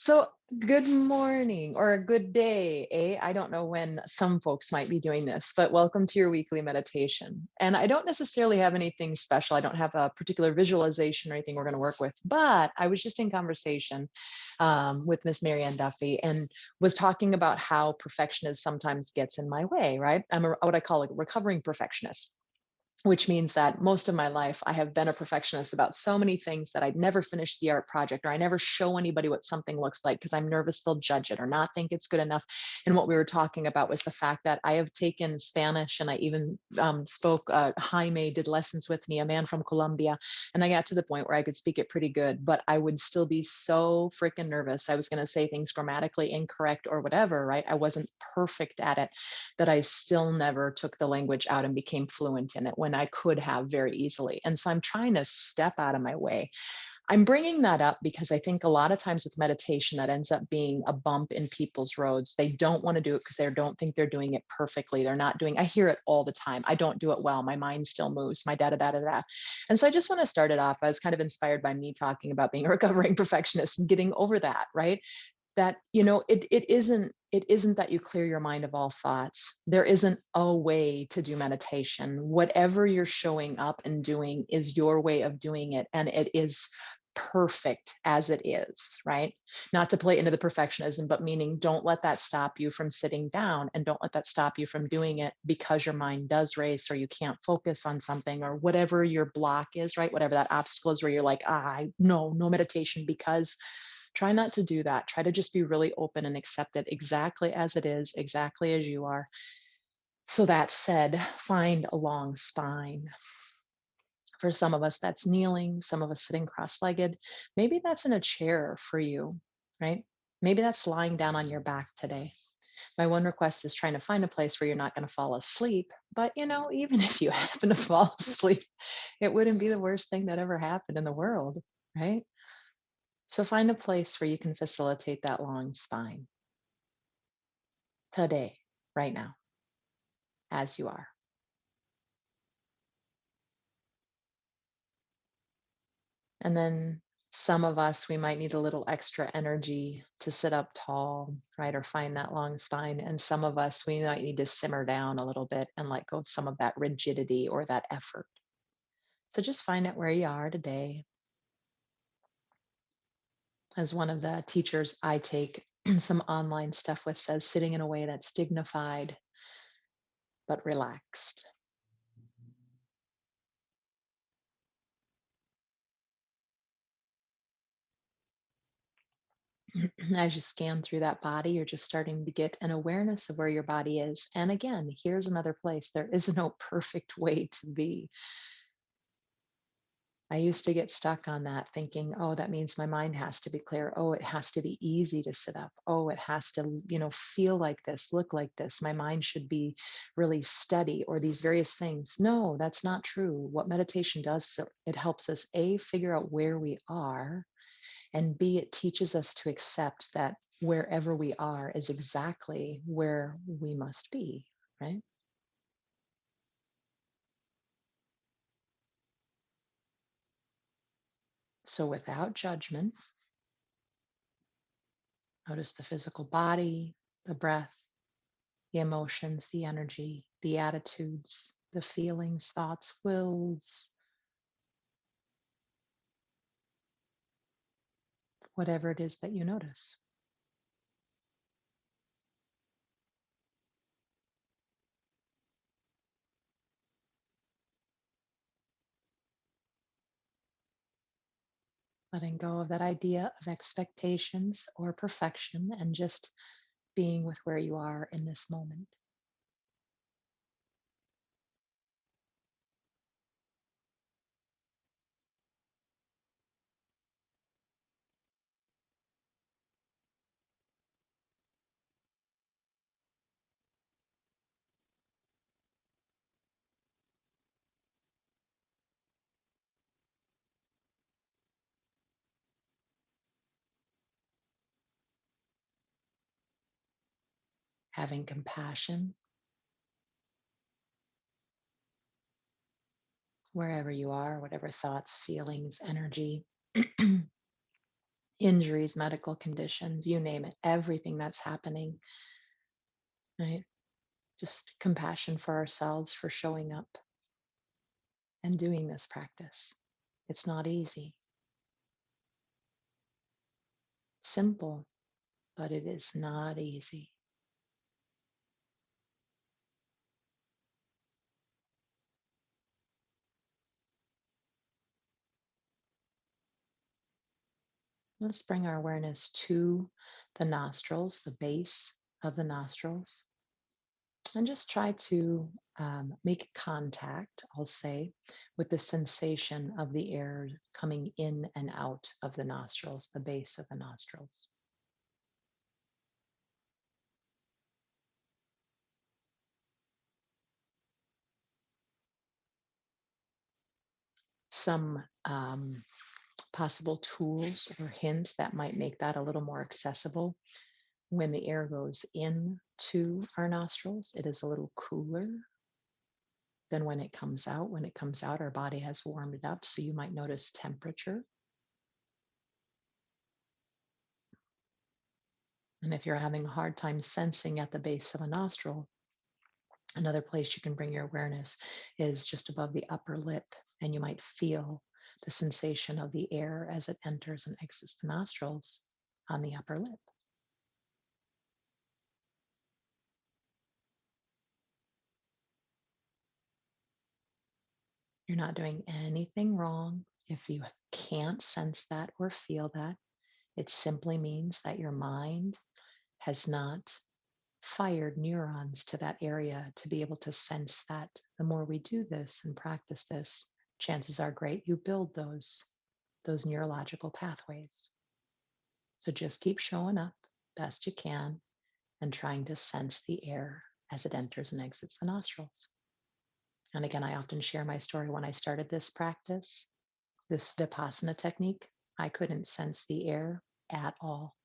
So, good morning or a good day, eh? I don't know when some folks might be doing this, but welcome to your weekly meditation. And I don't necessarily have anything special. I don't have a particular visualization or anything we're going to work with, but I was just in conversation with Miss Marianne Duffy and was talking about how perfectionism sometimes gets in my way, right? I'm what I call a recovering perfectionist, which means that most of my life I have been a perfectionist about so many things that I'd never finish the art project, or I never show anybody what something looks like because I'm nervous they'll judge it or not think it's good enough. And what we were talking about was the fact that I have taken Spanish, and I even spoke, Jaime did lessons with me, a man from Colombia, and I got to the point where I could speak it pretty good, but I would still be so freaking nervous. I was going to say things grammatically incorrect or whatever, right? I wasn't perfect at it, that I still never took the language out and became fluent in it when I could have very easily. And so I'm trying to step out of my way. I'm bringing that up because I think a lot of times with meditation, that ends up being a bump in people's roads. They don't want to do it because they don't think they're doing it perfectly. They're not doing, I hear it all the time. I don't do it well. My mind still moves, my da da da da da. And so I just want to start it off. I was kind of inspired by me talking about being a recovering perfectionist and getting over that, right? That it isn't that you clear your mind of all thoughts. There isn't a way to do meditation. Whatever you're showing up and doing is your way of doing it, and it is perfect as it is, right? Not to play into the perfectionism, but meaning don't let that stop you from sitting down, and don't let that stop you from doing it because your mind does race or you can't focus on something or whatever your block is, right? Whatever that obstacle is where you're like, no meditation because. Try not to do that. Try to just be really open and accept it exactly as it is, exactly as you are. So that said, find a long spine. For some of us, that's kneeling, some of us sitting cross legged. Maybe that's in a chair for you, right? Maybe that's lying down on your back today. My one request is trying to find a place where you're not going to fall asleep. But, even if you happen to fall asleep, it wouldn't be the worst thing that ever happened in the world, right? So find a place where you can facilitate that long spine today, right now, as you are. And then some of us, we might need a little extra energy to sit up tall, right? Or find that long spine. And some of us, we might need to simmer down a little bit and let go of some of that rigidity or that effort. So just find it where you are today. As one of the teachers I take some online stuff with says, sitting in a way that's dignified but relaxed. As you scan through that body, you're just starting to get an awareness of where your body is. And again, here's another place. There is no perfect way to be. I used to get stuck on that thinking, oh, that means my mind has to be clear. Oh, it has to be easy to sit up. Oh, it has to, feel like this, look like this. My mind should be really steady or these various things. No, that's not true. What meditation does, so it helps us A, figure out where we are, and B, it teaches us to accept that wherever we are is exactly where we must be, right? So without judgment, notice the physical body, the breath, the emotions, the energy, the attitudes, the feelings, thoughts, wills, whatever it is that you notice. Letting go of that idea of expectations or perfection and just being with where you are in this moment. Having compassion wherever you are, whatever thoughts, feelings, energy injuries, medical conditions, you name it, everything that's happening, right? Just compassion for ourselves for showing up and doing this practice. It's not easy, simple, but it is not easy. Let's bring our awareness to the nostrils, the base of the nostrils, and just try to make contact, I'll say, with the sensation of the air coming in and out of the nostrils, the base of the nostrils. Some possible tools or hints that might make that a little more accessible. When the air goes in to our nostrils, it is a little cooler than when it comes out. When it comes out, our body has warmed it up, so you might notice temperature. And if you're having a hard time sensing at the base of a nostril, another place you can bring your awareness is just above the upper lip, and you might feel the sensation of the air as it enters and exits the nostrils on the upper lip. You're not doing anything wrong if you can't sense that or feel that. It simply means that your mind has not fired neurons to that area to be able to sense that. The more we do this and practice this, chances are great you build those neurological pathways. So just keep showing up best you can and trying to sense the air as it enters and exits the nostrils. And again, I often share my story when I started this practice, this Vipassana technique. I couldn't sense the air at all.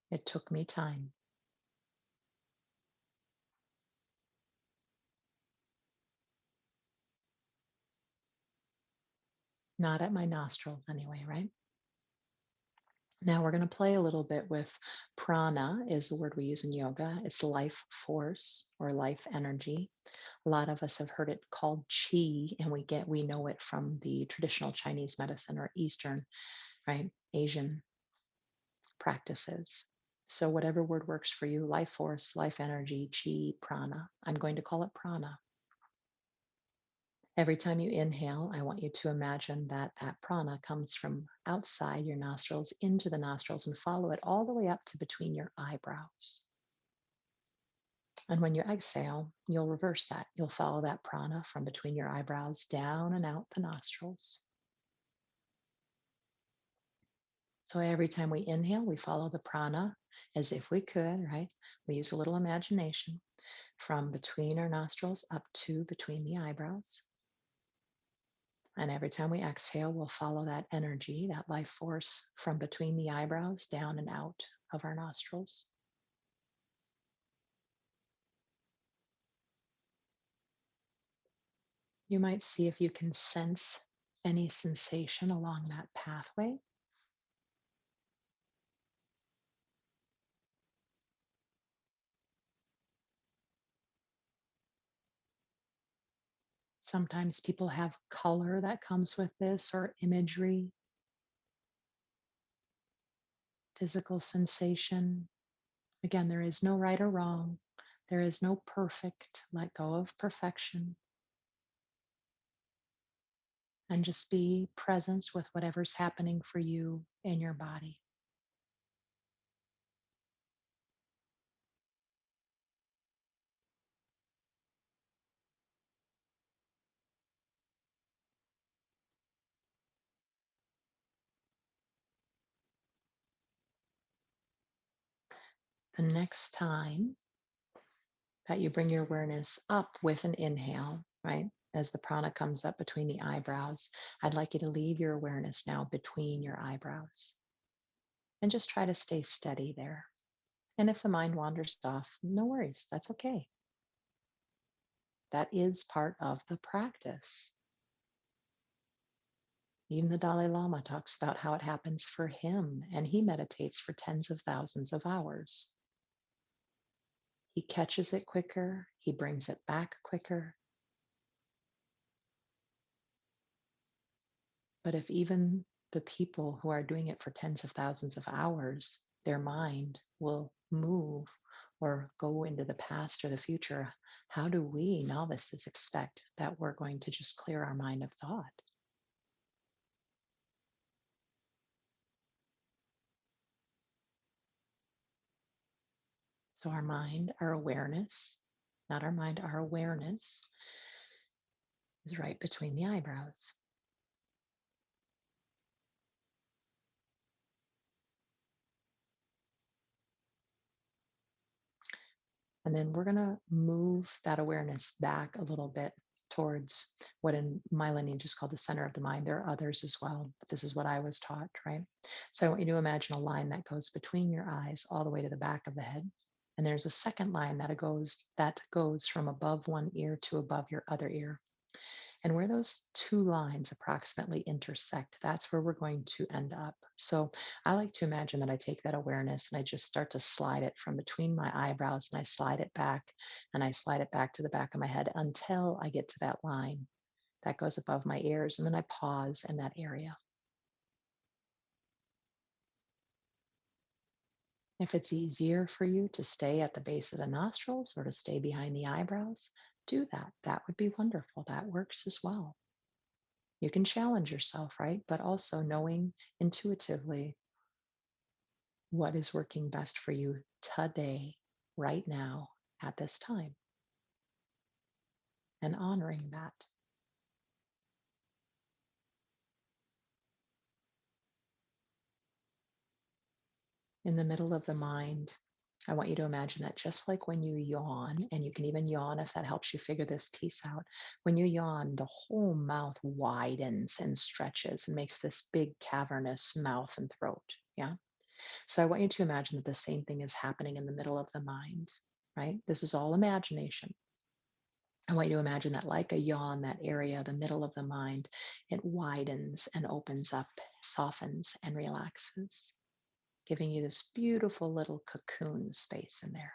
It took me time. Not at my nostrils anyway, right? Now we're going to play a little bit with prana is the word we use in yoga. It's life force or life energy. A lot of us have heard it called chi, and we know it from the traditional Chinese medicine or Eastern, right? Asian practices. So whatever word works for you, life force, life energy, chi, prana. I'm going to call it prana. Every time you inhale, I want you to imagine that that prana comes from outside your nostrils into the nostrils and follow it all the way up to between your eyebrows. And when you exhale, you'll reverse that. You'll follow that prana from between your eyebrows down and out the nostrils. So every time we inhale, we follow the prana as if we could, right? We use a little imagination from between our nostrils up to between the eyebrows. And every time we exhale, we'll follow that energy, that life force from between the eyebrows down and out of our nostrils. You might see if you can sense any sensation along that pathway. Sometimes people have color that comes with this or imagery, physical sensation. Again, there is no right or wrong. There is no perfect. Let go of perfection and just be present with whatever's happening for you in your body. The next time that you bring your awareness up with an inhale, right? As the prana comes up between the eyebrows, I'd like you to leave your awareness now between your eyebrows and just try to stay steady there. And if the mind wanders off, no worries, that's okay. That is part of the practice. Even the Dalai Lama talks about how it happens for him, and he meditates for tens of thousands of hours. He catches it quicker, he brings it back quicker. But if even the people who are doing it for tens of thousands of hours, their mind will move or go into the past or the future, how do we novices expect that we're going to just clear our mind of thought? So, our mind, our awareness, not our mind, our awareness is right between the eyebrows. And then we're going to move that awareness back a little bit towards what in my lineage is called the center of the mind. There are others as well, but this is what I was taught, right? So I want you to imagine a line that goes between your eyes all the way to the back of the head. And there's a second line that goes from above one ear to above your other ear. And where those two lines approximately intersect, that's where we're going to end up. So I like to imagine that I take that awareness and I just start to slide it from between my eyebrows and I slide it back and I slide it back to the back of my head until I get to that line that goes above my ears. And then I pause in that area. If it's easier for you to stay at the base of the nostrils or to stay behind the eyebrows, do that. That would be wonderful. That works as well. You can challenge yourself, right? But also knowing intuitively what is working best for you today, right now, at this time, and honoring that. In the middle of the mind, I want you to imagine that just like when you yawn, and you can even yawn if that helps you figure this piece out. When you yawn, the whole mouth widens and stretches and makes this big cavernous mouth and throat. Yeah. So I want you to imagine that the same thing is happening in the middle of the mind, right? This is all imagination. I want you to imagine that, like a yawn, that area, the middle of the mind, it widens and opens up, softens and relaxes, giving you this beautiful little cocoon space in there.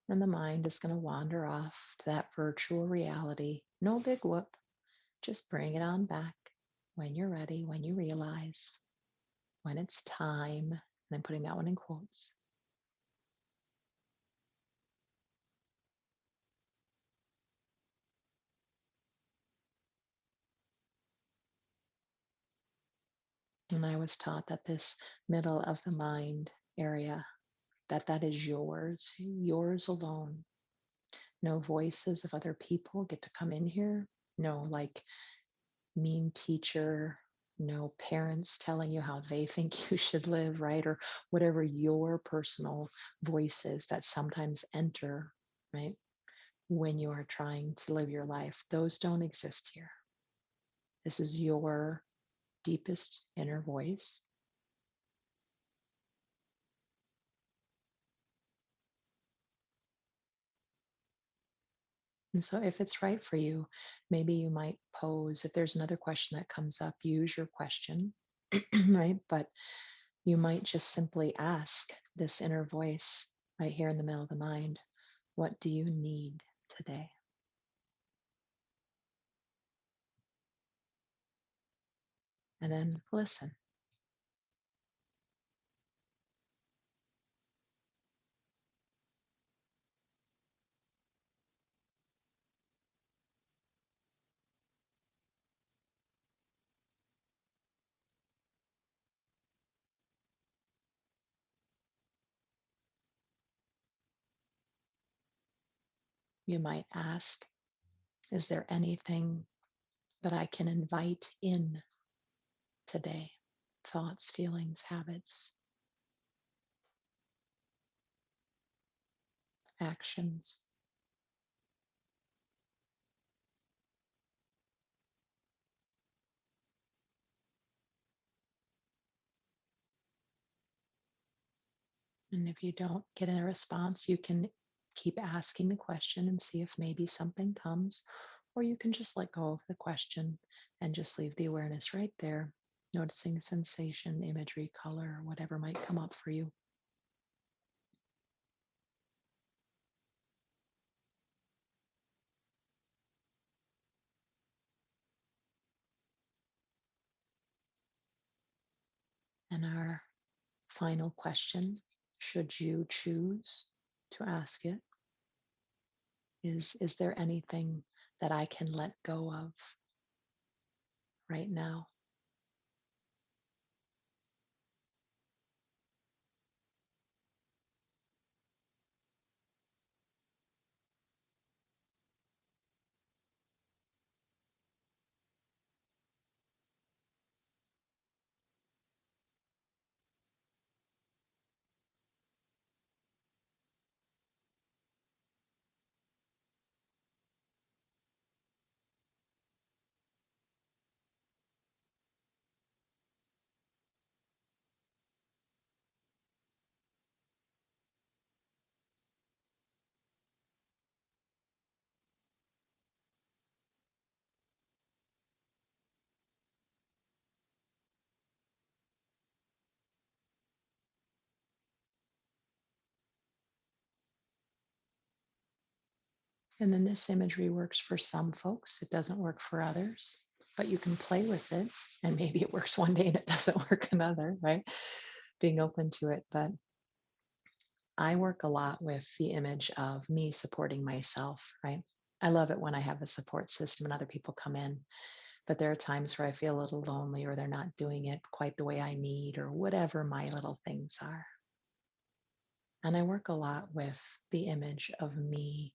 And the mind is going to wander off to that virtual reality. No big whoop, just bring it on back when you're ready, when you realize, when it's time. And I'm putting that one in quotes. And I was taught that this middle of the mind area, that is yours alone. No voices of other people get to come in here. No, like, mean teacher, no parents telling you how they think you should live, right? Or whatever your personal voices that sometimes enter, right? When you are trying to live your life, those don't exist here. This is your deepest inner voice. And so, if it's right for you, maybe you might pose, if there's another question that comes up, use your question, right? But you might just simply ask this inner voice right here in the middle of the mind, what do you need today? And then listen. You might ask, is there anything that I can invite in today? Thoughts, feelings, habits, actions. And if you don't get a response, you can keep asking the question and see if maybe something comes, or you can just let go of the question and just leave the awareness right there, noticing sensation, imagery, color, whatever might come up for you. And our final question, should you choose to ask it, is there anything that I can let go of right now? And then this imagery works for some folks, it doesn't work for others, but you can play with it. And maybe it works one day and it doesn't work another, right? Being open to it. But I work a lot with the image of me supporting myself, right? I love it when I have a support system and other people come in, but there are times where I feel a little lonely or they're not doing it quite the way I need or whatever my little things are. And I work a lot with the image of me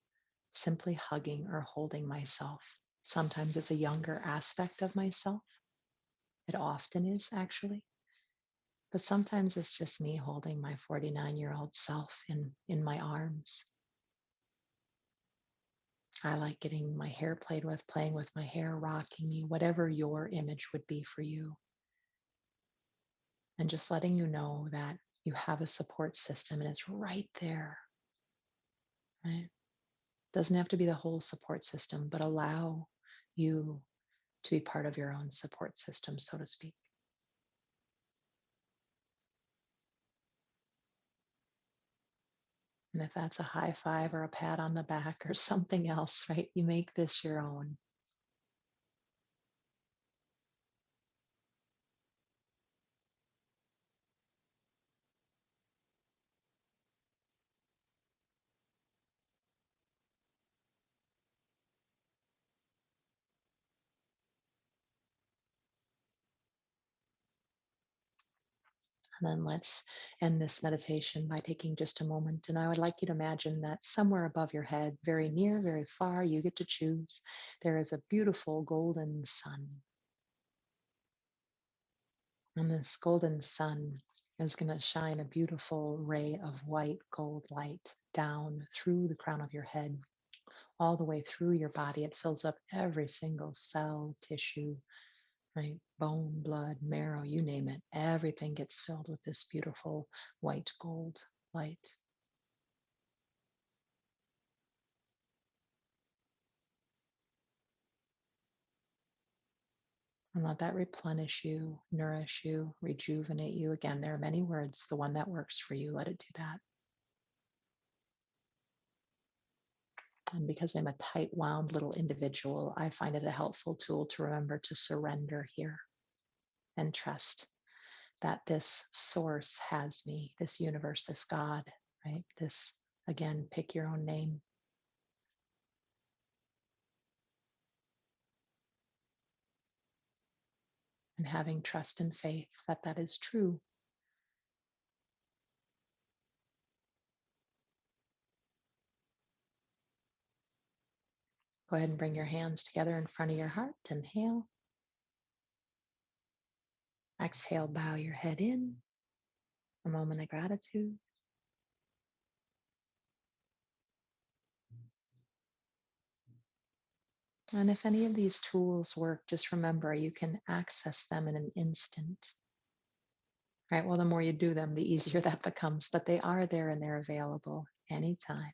simply hugging or holding myself. Sometimes it's a younger aspect of myself. It often is actually. But sometimes it's just me holding my 49-year-old self in my arms. I like getting my hair played with, playing with my hair, rocking me, whatever your image would be for you. And just letting you know that you have a support system and it's right there, right? Doesn't have to be the whole support system, but allow you to be part of your own support system, so to speak. And if that's a high five or a pat on the back or something else, right? You make this your own. And then let's end this meditation by taking just a moment. And I would like you to imagine that somewhere above your head, very near, very far, you get to choose, there is a beautiful golden sun. And this golden sun is going to shine a beautiful ray of white gold light down through the crown of your head, all the way through your body. It fills up every single cell, tissue, right? Bone, blood, marrow, you name it. Everything gets filled with this beautiful white gold light. And let that replenish you, nourish you, rejuvenate you. Again, there are many words. The one that works for you, let it do that. And because I'm a tight wound little individual, I find it a helpful tool to remember to surrender here and trust that this source has me, this universe, this God, right? This, again, pick your own name. And having trust and faith that that is true. Go ahead and bring your hands together in front of your heart. Inhale. Exhale, bow your head in. A moment of gratitude. And if any of these tools work, just remember you can access them in an instant, right? Well, the more you do them, the easier that becomes, but they are there and they're available anytime.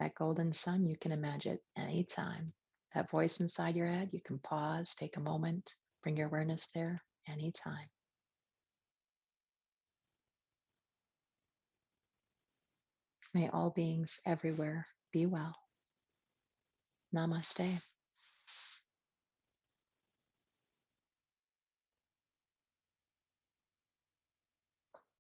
That golden sun, you can imagine it anytime. That voice inside your head, you can pause, take a moment, bring your awareness there anytime. May all beings everywhere be well. Namaste.